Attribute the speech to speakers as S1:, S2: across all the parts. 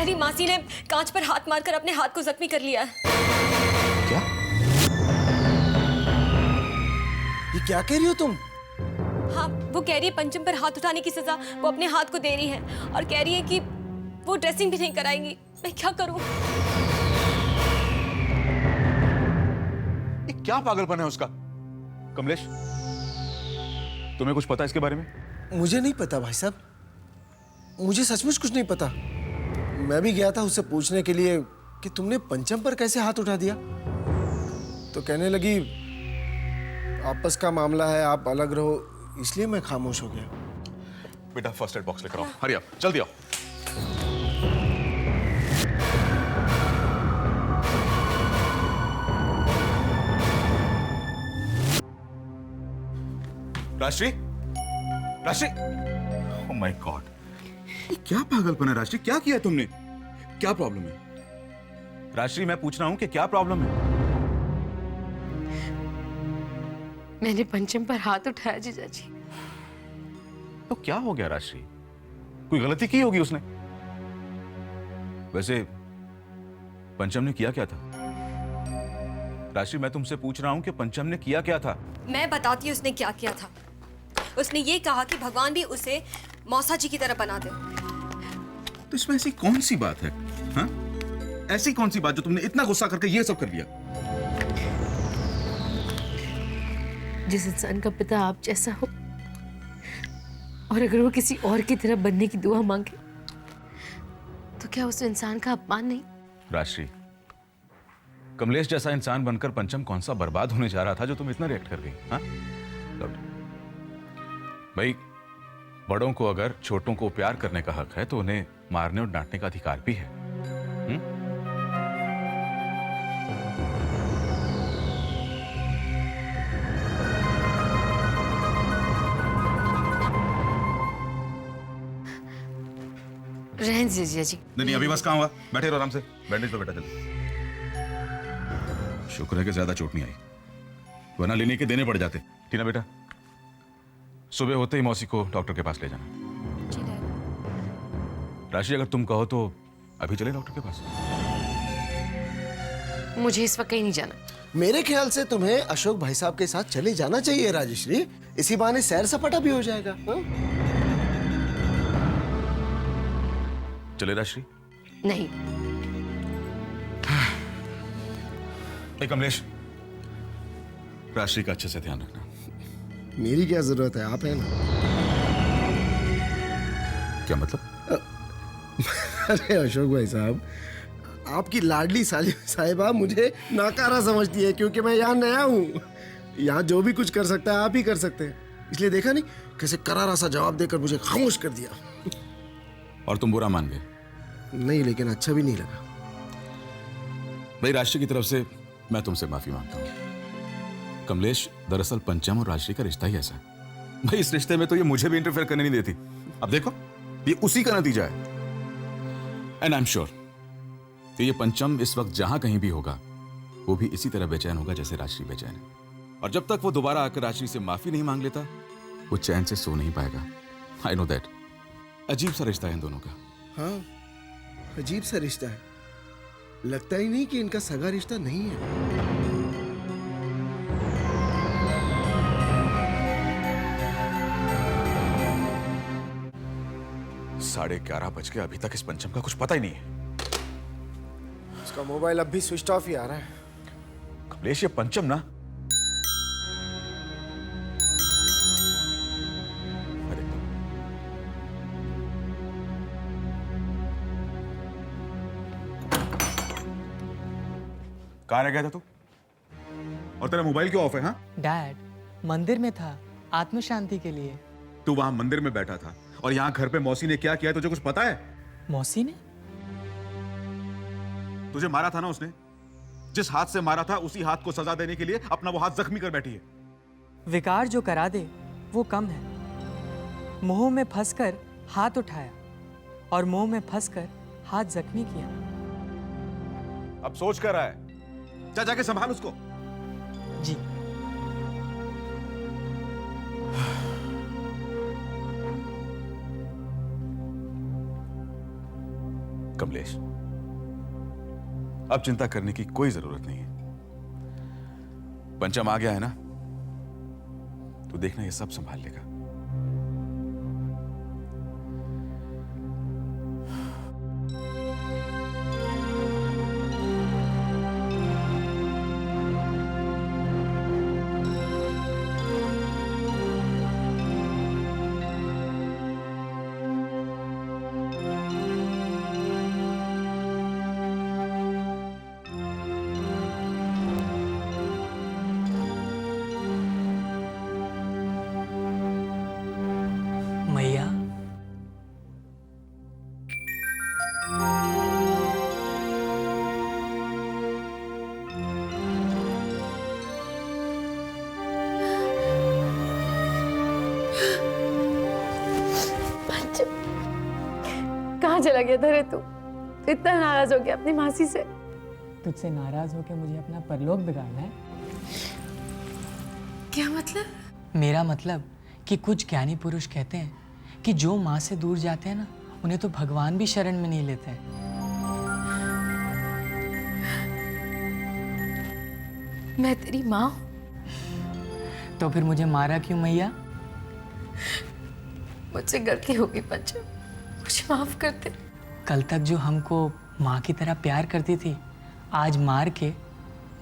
S1: तुम्हारी मासी ने कांच पर हाथ मारकर अपने हाथ को जख्मी कर लिया है।
S2: क्या? ये क्या कह रही हो तुम?
S1: हाँ, वो कह रही है पंचम पर हाथ उठाने की सजा वो अपने हाथ को दे रही है और कह रही है कि वो ड्रेसिंग भी नहीं कराएंगी। मैं क्या करूं?
S3: ये क्या पागलपन है उसका? कमलेश, तुम्हें कुछ पता है इसके बारे में?
S2: मुझे नहीं पता भाई साहब, मुझे सचमुच कुछ नहीं पता। मैं भी गया था उससे पूछने के लिए कि तुमने पंचम पर कैसे हाथ उठा दिया, तो कहने लगी आपस का मामला है, आप अलग रहो, इसलिए मैं खामोश हो गया।
S3: बेटा फर्स्ट एड बॉक्स लेकर आओ, हरी आप, जल्दी आओ। राष्ट्री, राष्ट्री, ओह माय गॉड, क्या पागलपन है राष्ट्री? क्या किया तुमने? क्या प्रॉब्लम है राष्ट्री? मैं पूछ रहा हूं कि क्या प्रॉब्लम है?
S4: मैंने पंचम पर हाथ उठाया जीजा जी।
S3: तो क्या हो गया राष्ट्री? कोई गलती की होगी उसने। वैसे पंचम ने किया क्या था? राष्ट्री, मैं तुमसे पूछ रहा हूं कि पंचम ने किया क्या था?
S1: मैं बताती हूँ उसने क्या किया था। उसने ये कहा कि भगवान भी उसे मौसा जी की तरह बना दे।
S3: तो इसमें ऐसी कौन सी बात है? हाँ? ऐसी कौन सी बात जो तुमने इतना गुस्सा करके ये सब कर लिया?
S4: जिस इंसान का पिता आप जैसा हो और अगर वो किसी और की तरह बनने की दुआ मांगे तो क्या उस इंसान का अपमान नहीं?
S3: राष्ट्री, कमलेश जैसा इंसान बनकर पंचम कौन सा बर्बाद होने जा रहा था जो तुम इतना रिएक्ट कर गई? हाँ? भाई, बड़ों को अगर छोटों को प्यार करने का हक है तो उन्हें मारने और डांटने का अधिकार भी है।
S4: रहने दीजिए जीजा जी।
S3: नहीं, अभी बस कहाँ हुआ? बैठे रहो आराम से, बैंडेज लो बेटा जल्दी। शुक्र है कि ज्यादा चोट नहीं आई, वरना लेने के देने पड़ जाते। ठीक है बेटा, सुबह होते ही मौसी को डॉक्टर के पास ले जाना। राशि, अगर तुम कहो तो अभी चले डॉक्टर के पास।
S4: मुझे इस वक्त कहीं नहीं जाना।
S2: मेरे ख्याल से तुम्हें अशोक भाई साहब के साथ चले जाना चाहिए राजश्री, इसी बहाने सैर सपाटा भी हो जाएगा। हाँ?
S3: चले राशि?
S4: नहीं।
S3: कमलेश, राशि का अच्छे से ध्यान रखना।
S2: मेरी क्या जरूरत है, आप है ना।
S3: क्या मतलब?
S2: अरे अशोक भाई साहब, आपकी लाडली साहिबा मुझे नाकारा समझती है क्योंकि मैं यहाँ नया हूँ। यहाँ जो भी कुछ कर सकता है आप ही कर सकते हैं, इसलिए देखा नहीं कैसे करारा सा जवाब देकर मुझे खामोश कर दिया।
S3: और तुम बुरा मान गए?
S2: नहीं, लेकिन अच्छा भी नहीं लगा।
S3: भाई, राशि की तरफ से मैं तुमसे माफी मांगता हूँ। कमलेश, दरअसल पंचम और राशि का रिश्ता ही ऐसा है। भाई, इस रिश्ते में तो ये मुझे भी इंटरफेयर करने नहीं देती। अब देखो, ये उसी का नतीजा है। एंड आई एम श्योर कि ये पंचम इस वक्त जहां कहीं भी होगा वो भी इसी तरह बेचैन होगा जैसे राशि बेचैन है। और जब तक वो दोबारा आकर राशि से माफी नहीं मांग लेता वो चैन से सो नहीं पाएगा। I know that. अजीब सा रिश्ता है इन दोनों का।
S2: हाँ, अजीब सा रिश्ता है। लगता ही नहीं कि इनका सगा रिश्ता नहीं है।
S3: 11:30 बज गए, अभी तक इस पंचम का कुछ पता ही नहीं है।
S2: उसका मोबाइल अब भी स्विच ऑफ ही आ रहा है।
S3: कमलेश, ये पंचम ना, अरे कहाँ रह गया था तू? और तेरा मोबाइल क्यों ऑफ है? हाँ,
S5: डैड, मंदिर में था आत्म शांति के लिए।
S3: तू वहां मंदिर में बैठा था और यहाँ घर पे मौसी ने क्या किया तुझे कुछ पता है?
S5: मौसी ने?
S3: तुझे मारा था ना उसने। जिस हाथ से मारा था उसी हाथ को सजा देने के लिए अपना वो हाथ जख्मी कर बैठी है।
S5: विकार जो करा दे वो कम है। मोह में फंसकर हाथ उठाया और मोह में फंसकर हाथ जख्मी किया।
S3: अब सोच कर रहा है, जा जाके संभाल उसको।
S5: जी।
S3: कमलेश, अब चिंता करने की कोई जरूरत नहीं है। पंचम आ गया है ना, तो देखना ये सब संभाल लेगा।
S5: मैया,
S4: कहाँ चला गया था रे तू? इतना नाराज हो गया अपनी मासी से?
S5: तुझसे नाराज होकर मुझे अपना परलोक बिगाड़ना है?
S4: क्या मतलब?
S5: मेरा मतलब कि कुछ ज्ञानी पुरुष कहते हैं कि जो माँ से दूर जाते हैं ना, उन्हें तो भगवान भी शरण में नहीं लेते हैं।
S4: मैं तेरी माँ हूँ।
S5: तो फिर मुझे मारा क्यों मैया?
S4: मुझसे गलती हो गई पंचम, मुझे माफ कर दे।
S5: कल तक जो हमको माँ की तरह प्यार करती थी, आज मार के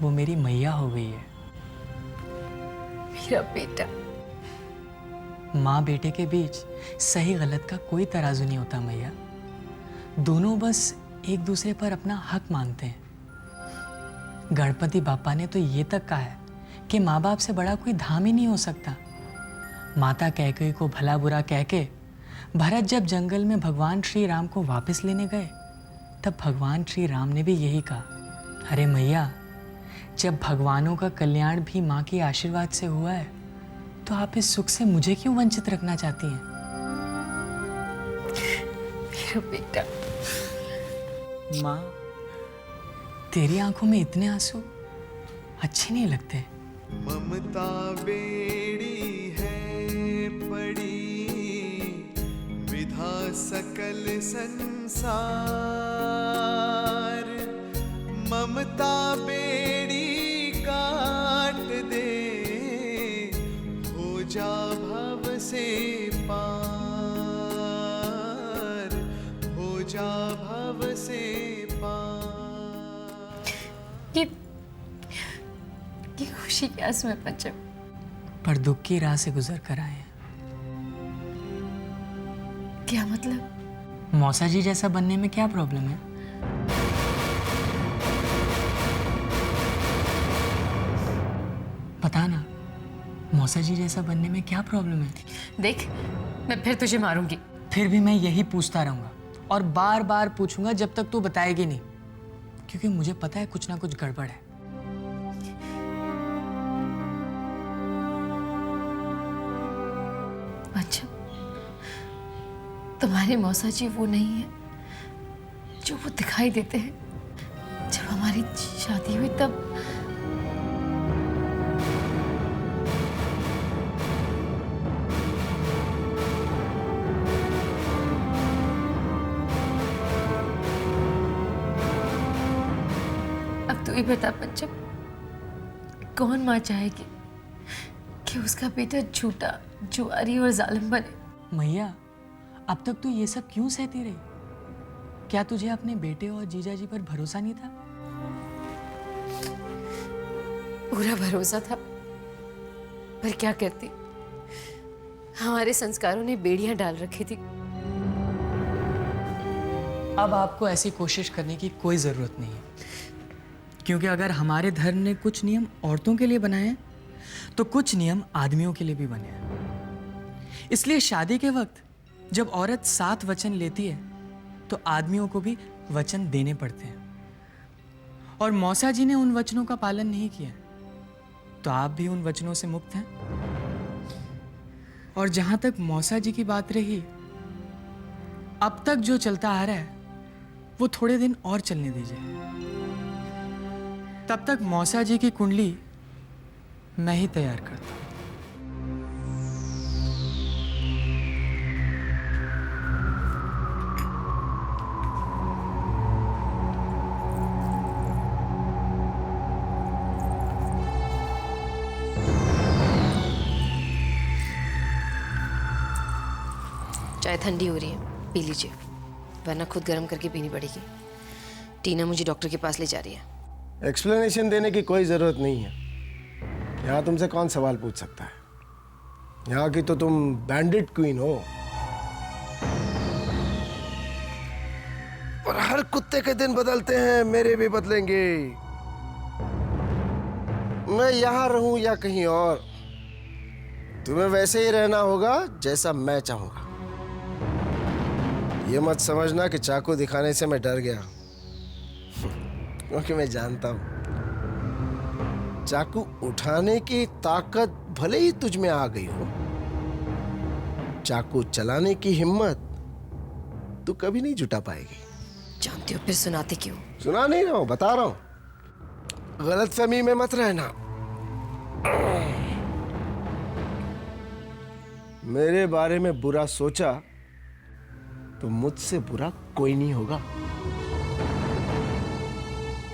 S5: वो मेरी मैया हो गई है।
S4: मेरा बेटा।
S5: माँ बेटे के बीच सही गलत का कोई तराजू नहीं होता मैया। दोनों बस एक दूसरे पर अपना हक मानते हैं। गणपति बापा ने तो ये तक कहा है कि माँ बाप से बड़ा कोई धाम ही नहीं हो सकता। माता कैकेयी को भला बुरा कह के भरत जब जंगल में भगवान श्री राम को वापस लेने गए, तब भगवान श्री राम ने भी यही कहा, अरे मैया, जब भगवानों का कल्याण भी माँ के आशीर्वाद से हुआ है, तो आप इस सुख से मुझे क्यों वंचित रखना चाहती हैं?
S4: मेरा बेटा।
S5: माँ, तेरी आंखों में इतने आंसू अच्छे नहीं लगते।
S6: ममता बेड़ी है पड़ी, विधा सकल संसार। ममता बेड़ी काट दे, हो जा भव से पार, हो जा भव से पार।
S4: ये खुशी क्या इसमें पंचम?
S5: पर दुख की राह से गुजर कर आए हैं।
S4: क्या मतलब?
S5: मौसा जी जैसा बनने में क्या प्रॉब्लम है? बता ना, मौसा जी जैसा बनने में क्या प्रॉब्लम है?
S4: देख, मैं फिर तुझे मारूंगी।
S5: फिर भी मैं यही पूछता रहूंगा और बार बार पूछूंगा जब तक तू बताएगी नहीं, क्योंकि मुझे पता है कुछ ना कुछ गड़बड़ है।
S4: अच्छा, तुम्हारे मौसा जी वो नहीं है जो वो दिखाई देते हैं। जब हमारी शादी हुई तब अब तू ही बता पंचम, कौन माँ चाहेगी कि उसका बेटा झूठा, जुआरी और जालिम बने?
S5: मैया, अब तक तू ये सब क्यों सहती रही? क्या तुझे अपने बेटे और जीजा जी पर भरोसा नहीं था?
S4: पूरा भरोसा था, पर क्या करती, हमारे संस्कारों ने बेड़ियां डाल रखी थी।
S5: अब आपको ऐसी कोशिश करने की कोई जरूरत नहीं है, क्योंकि अगर हमारे धर्म ने कुछ नियम औरतों के लिए बनाए हैं, तो कुछ नियम आदमियों के लिए भी बने हैं। इसलिए शादी के वक्त जब औरत 7 वचन लेती है, तो आदमियों को भी वचन देने पड़ते हैं। और मौसा जी ने उन वचनों का पालन नहीं किया, तो आप भी उन वचनों से मुक्त हैं। और जहां तक मौसा जी की बात रही, अब तक जो चलता आ रहा है वो थोड़े दिन और चलने दीजिए। तब तक मौसा जी की कुंडली मैं ही तैयार करता हूं।
S4: चाय ठंडी हो रही है, पी लीजिए, वरना खुद गर्म करके पीनी पड़ेगी। टीना मुझे डॉक्टर के पास ले जा रही है।
S2: एक्सप्लेनेशन देने की कोई जरूरत नहीं है। यहाँ तुमसे कौन सवाल पूछ सकता है? यहाँ की तो तुम बैंडिट क्वीन हो। और हर कुत्ते के दिन बदलते हैं, मेरे भी बदलेंगे। मैं यहाँ रहूं या कहीं और, तुम्हें वैसे ही रहना होगा जैसा मैं चाहूंगा। ये मत समझना कि चाकू दिखाने से मैं डर गया, क्योंकि मैं जानता हूं चाकू उठाने की ताकत भले ही तुझ में आ गई हो, चाकू चलाने की हिम्मत तू कभी नहीं जुटा पाएगी।
S4: जानते हो फिर सुनाते क्यों?
S2: सुना नहीं रहा हूं, बता रहा हूं। गलतफहमी में मत रहना। मेरे बारे में बुरा सोचा तो मुझसे बुरा कोई नहीं होगा।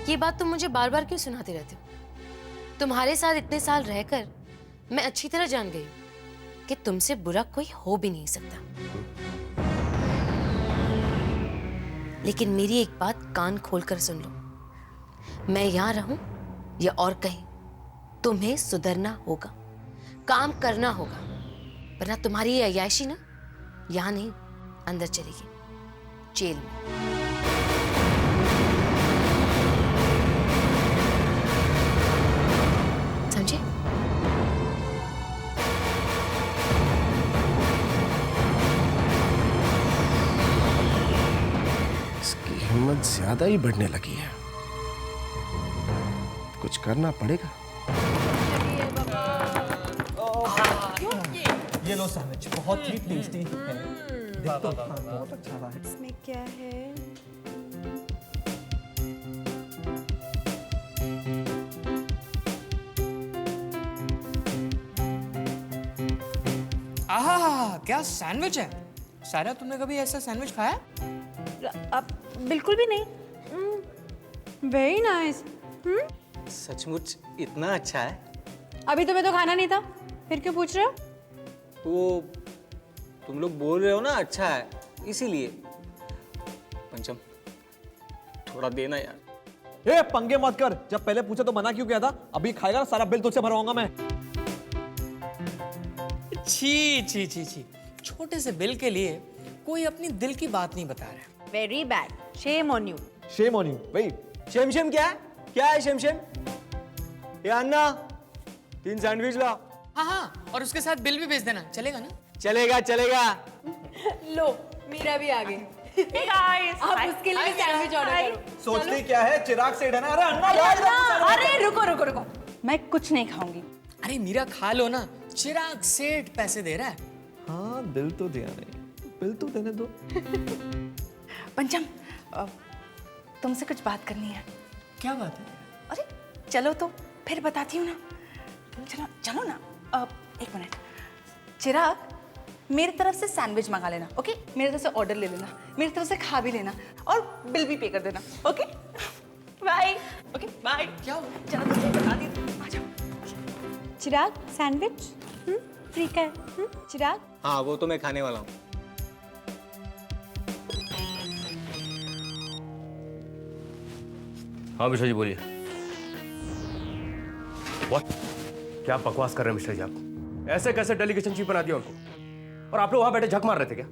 S4: ये बात तुम मुझे बार बार क्यों सुनाते रहते हो? तुम्हारे साथ इतने साल रहकर मैं अच्छी तरह जान गई हूं कि तुमसे बुरा कोई हो भी नहीं सकता। लेकिन मेरी एक बात कान खोलकर सुन लो, मैं यहां रहूं या और कहीं, तुम्हें सुधरना होगा, काम करना होगा, वरना तुम्हारी ये अय्याशी ना यहां नहीं, अंदर चलेगी, जेल में। समझे?
S2: इसकी हिम्मत ज्यादा ही बढ़ने लगी है, कुछ करना पड़ेगा।
S7: ये लो सैंडविच, बहुत ही टेस्टी है। देखो, बहुत अच्छा रहा है।
S1: इसमें क्या है?
S5: आहा, क्या सैंडविच है। सारा, तुमने कभी ऐसा सैंडविच खाया?
S1: अब बिल्कुल भी नहीं। Very nice.
S7: सचमुच इतना अच्छा है?
S1: अभी तुम्हें तो खाना नहीं था, फिर क्यों पूछ रहे हो?
S7: वो तुम लोग बोल रहे हो ना अच्छा है, इसीलिए। पंचम, थोड़ा देना यार।
S8: ए, पंगे मत कर। जब पहले पूछा तो मना क्यों किया था? अभी खाएगा ना, सारा बिल तुझसे भरवाऊंगा मैं।
S5: छी छी छी छी, छोटे से बिल के लिए कोई अपनी दिल की बात नहीं बता रहा।
S1: Very bad, shame on you.
S8: Shame on you. भाई
S7: शेम क्या है? क्या है शेम? ये अन्ना, 3 सैंडविच ला।
S5: हाँ हाँ, और उसके साथ बिल भी भेज देना, चलेगा ना?
S7: चलेगा चलेगा।
S1: लो, मीरा भी आ गई। आप उसके लिए सैंडविच ऑर्डर करो।
S8: सोचते क्या है, चिराग सेठ है ना। अरे अन्ना,
S9: अरे रुको रुको रुको, मैं कुछ नहीं खाऊंगी।
S5: अरे मीरा, खा लो ना, चिराग सेठ पैसे दे रहा है।
S8: हाँ, दिल तो दिया नहीं, बिल तो देने दो।
S9: पंचम, तुमसे कुछ बात करनी है।
S5: क्या बात है?
S9: अरे चलो तो फिर बताती हूँ ना। चलो चलो ना। एक मिनट, चिराग, मेरी तरफ से सैंडविच मंगा लेना, ओके? मेरी तरफ से ऑर्डर ले लेना, मेरी तरफ से खा भी लेना, और बिल भी पे कर देना, ओके? बाय। Okay bye.
S5: क्या हुआ?
S9: चलो तो फिर बता दी। आ जाओ।
S1: चिराग, सैंडविच फ्री का है। चिराग,
S7: हाँ, वो तो मैं खाने वाला हूँ।
S10: हाँ मिश्रा जी बोलिए। What? क्या बकवास कर रहे हैं मिश्रा जी आप? ऐसे कैसे डेलीगेशन चीफ बना दिया उनको? और आप लोग वहां बैठे झक मार रहे थे क्या?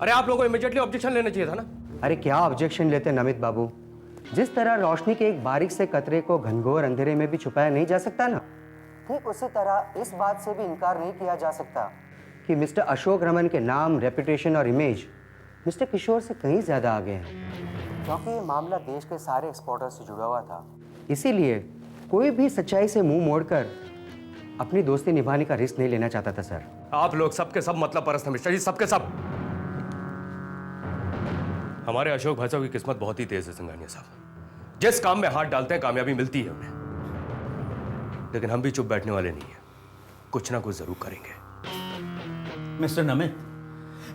S10: अरे आप लोगों को इमीडिएटली ऑब्जेक्शन लेना चाहिए था ना।
S11: अरे क्या ऑब्जेक्शन लेते नमित बाबू? जिस तरह रोशनी के एक बारीक से कतरे को घनघोर अंधेरे में भी छुपाया नहीं जा सकता ना, ठीक उसी तरह इस बात से भी इनकार नहीं किया जा सकता कि मिस्टर अशोक रमन के नाम, रेपुटेशन और इमेज मिस्टर किशोर से कहीं ज्यादा आगे हैं, क्योंकि ये मामला देश के सारे एक्सपोर्टर से जुड़ा हुआ था। इसीलिए कोई भी सच्चाई से मुंह मोड़कर अपनी दोस्ती निभाने का रिस्क नहीं लेना चाहता था सर।
S10: आप लोग सबके सब मतलब परस्त हैं मिश्रा जी, सबके सब। हमारे अशोक भाई साहब की किस्मत बहुत ही तेज है सिंघानिया साहब। जिस काम में हाथ डालते हैं कामयाबी मिलती है उन्हें। लेकिन हम भी चुप बैठने वाले नहीं हैं, कुछ ना कुछ जरूर करेंगे।
S12: मिस्टर नमित,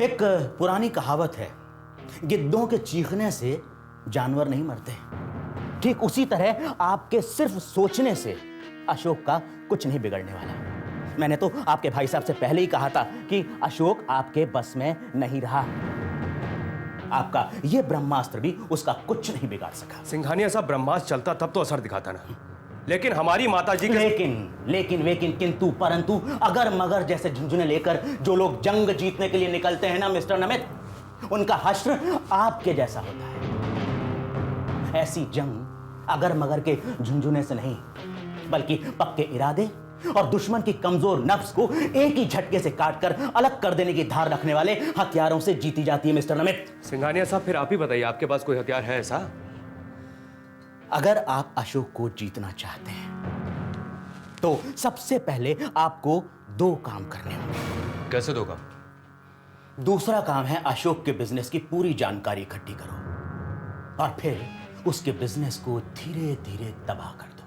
S12: एक पुरानी कहावत है, गिद्धों के चीखने से जानवर नहीं मरते। ठीक उसी तरह आपके सिर्फ सोचने से अशोक का कुछ नहीं बिगड़ने वाला। मैंने तो आपके भाई साहब से पहले ही कहा था कि अशोक आपके बस में नहीं रहा। आपका ये ब्रह्मास्त्र भी उसका कुछ नहीं बिगाड़ सका।
S10: सिंघानिया साहब, ब्रह्मास्त्र चलता तब तो असर दिखाता ना, लेकिन हमारी माताजी के
S12: लेकिन किंतु परंतु अगर मगर जैसे झुंझुने लेकर जो लोग जंग जीतने के लिए निकलते हैं ना मिस्टर नमित, उनका हश्र आपके जैसा होता है। ऐसी जंग अगर मगर के झुंझुने से नहीं, बल्कि पक्के इरादे और दुश्मन की कमजोर नफ्स को एक ही झटके से काटकर अलग कर देने की धार रखने वाले हथियारों से जीती जाती है मिस्टर नमित।
S10: सिंघानिया साहब, फिर आप ही बताइए, आपके पास कोई हथियार है ऐसा?
S12: अगर आप अशोक को जीतना चाहते हैं तो सबसे पहले आपको 2 काम करने होंगे।
S10: कैसे 2 काम?
S12: दूसरा काम है अशोक के बिजनेस की पूरी जानकारी इकट्ठी करो और फिर उसके बिजनेस को धीरे धीरे तबाह कर दो।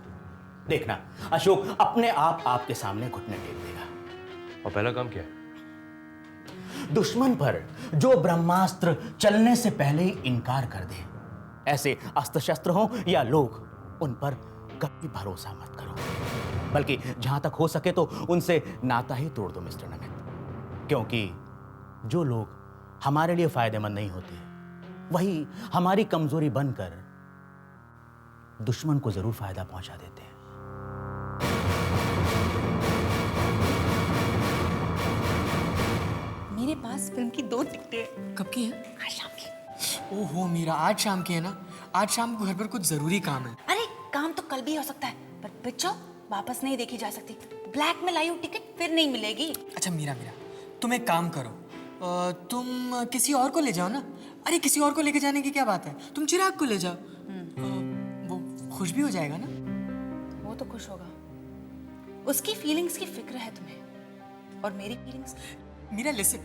S12: देखना, अशोक अपने आप आपके सामने घुटने टेक देगा।
S10: और पहला काम क्या है?
S12: दुश्मन पर जो ब्रह्मास्त्र चलने से पहले ही इनकार कर दे, ऐसे अस्त्र शस्त्र हो या लोग, उन पर कभी भरोसा मत करो, बल्कि जहां तक हो सके तो उनसे नाता ही तोड़ दो मिस्टर नमित। क्योंकि जो लोग हमारे लिए फायदेमंद नहीं होते, वही हमारी कमजोरी बनकर दुश्मन को जरूर फायदा पहुंचा देते हैं।
S9: मेरे पास फिल्म की 2 टिकटें
S5: कब की है?
S9: आज शाम की।
S5: ओहो मीरा, आज शाम की है ना? आज शाम को घर पर कुछ जरूरी काम है।
S9: अरे काम तो कल भी हो सकता है, पर पिक्चर वापस नहीं देखी जा सकती। ब्लैक में लाई हूँ टिकट, फिर नहीं मिलेगी।
S5: अच्छा मीरा, तुम एक काम करो, तुम किसी और को ले जाओ ना। अरे किसी और को लेके जाने की क्या बात है, तुम चिराग को ले जाओ, वो खुश भी हो जाएगा ना।
S9: वो तो खुश होगा, उसकी फीलिंग्स की फिक्र है तुम्हें, और मेरी फीलिंग्स।
S5: मीरा लिसन,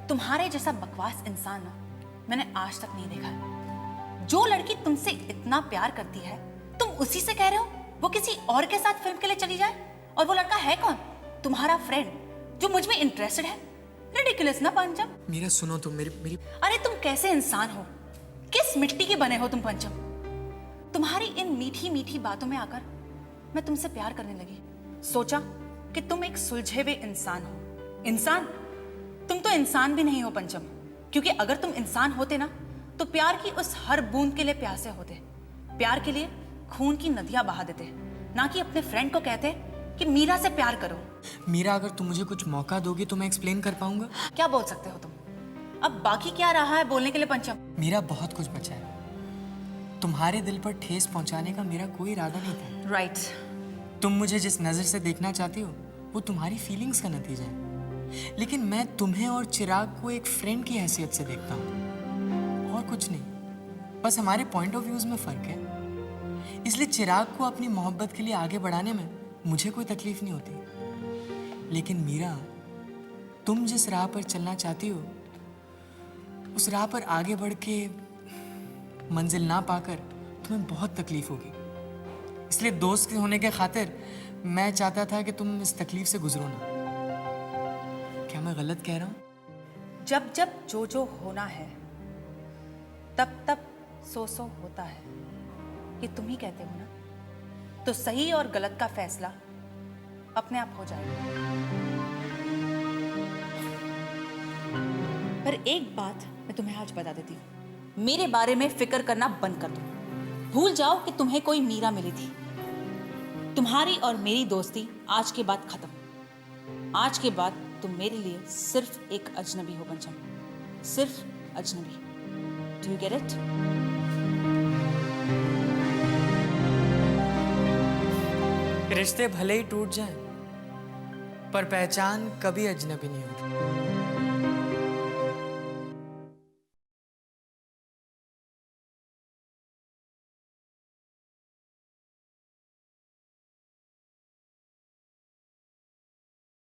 S9: तुम्हारे जैसा बकवास इंसान ना मैंने आज तक नहीं देखा। जो लड़की तुमसे इतना प्यार करती है, तुम उसी से कह रहे हो वो किसी और के साथ फिल्म के लिए चली जाए, और वो लड़का है कौन? तुम्हारा फ्रेंड जो मुझ में इंटरेस्टेड है। रिडिकुलस ना पंचम।
S5: मीरा सुनो तुम, मेरी
S9: अरे तुम कैसे इंसान हो, किस मिट्टी के बने हो तुम पंचम? तुम्हारी इन मीठी मीठी बातों में आकर मैं तुमसे प्यार करने लगी। सोचा कि तुम एक सुलझे हुए इंसान हो। इंसान? तुम तो इंसान भी नहीं हो पंचम, क्योंकि अगर तुम इंसान होते ना तो प्यार की उस हर बूंद के लिए प्यासे होते। प्यार के लिए खून की नदियां बहा देते, ना कि अपने फ्रेंड को कहते कि मीरा से प्यार करो।
S5: मीरा, अगर तुम मुझे कुछ मौका दोगी तो मैं एक्सप्लेन कर पाऊंगा।
S9: क्या बोल सकते हो तुम? अब बाकी क्या रहा है बोलने के लिए पंचम?
S5: मीरा, बहुत कुछ बचा है। तुम्हारे दिल पर ठेस पहुंचाने का मेरा कोई इरादा नहीं था।
S9: राइट।
S5: तुम मुझे जिस नजर से देखना चाहती हो वो तुम्हारी फीलिंग्स का नतीजा है, लेकिन मैं तुम्हें और चिराग को एक फ्रेंड की हैसियत से देखता हूँ, और कुछ नहीं। बस हमारे पॉइंट ऑफ व्यूज में फर्क है, इसलिए चिराग को अपनी मोहब्बत के लिए आगे बढ़ाने में मुझे कोई तकलीफ नहीं होती। लेकिन मीरा, तुम जिस राह पर चलना चाहती हो उस राह पर आगे बढ़ के मंजिल ना पाकर तुम्हें बहुत तकलीफ होगी। इसलिए दोस्त होने के खातिर मैं चाहता था कि तुम इस तकलीफ से गुजरो ना। क्या मैं गलत कह रहा हूँ?
S9: जब जब जो जो होना है तब तब सो होता है, ये तुम ही कहते हो ना? तो सही और गलत का फैसला अपने आप हो जाएगा। पर एक बात मैं तुम्हें आज बता देती हूँ, मेरे बारे में फिक्र करना बंद कर दो। भूल जाओ कि तुम्हें कोई मीरा मिली थी। तुम्हारी और मेरी दोस्ती आज के बाद खत्म। आज के बाद तुम मेरे लिए सिर्फ एक अजनबी हो पंचम, सिर्फ अजनबी। Do you get it?
S5: रिश्ते भले ही टूट जाएं, पर पहचान कभी अजनबी नहीं होती।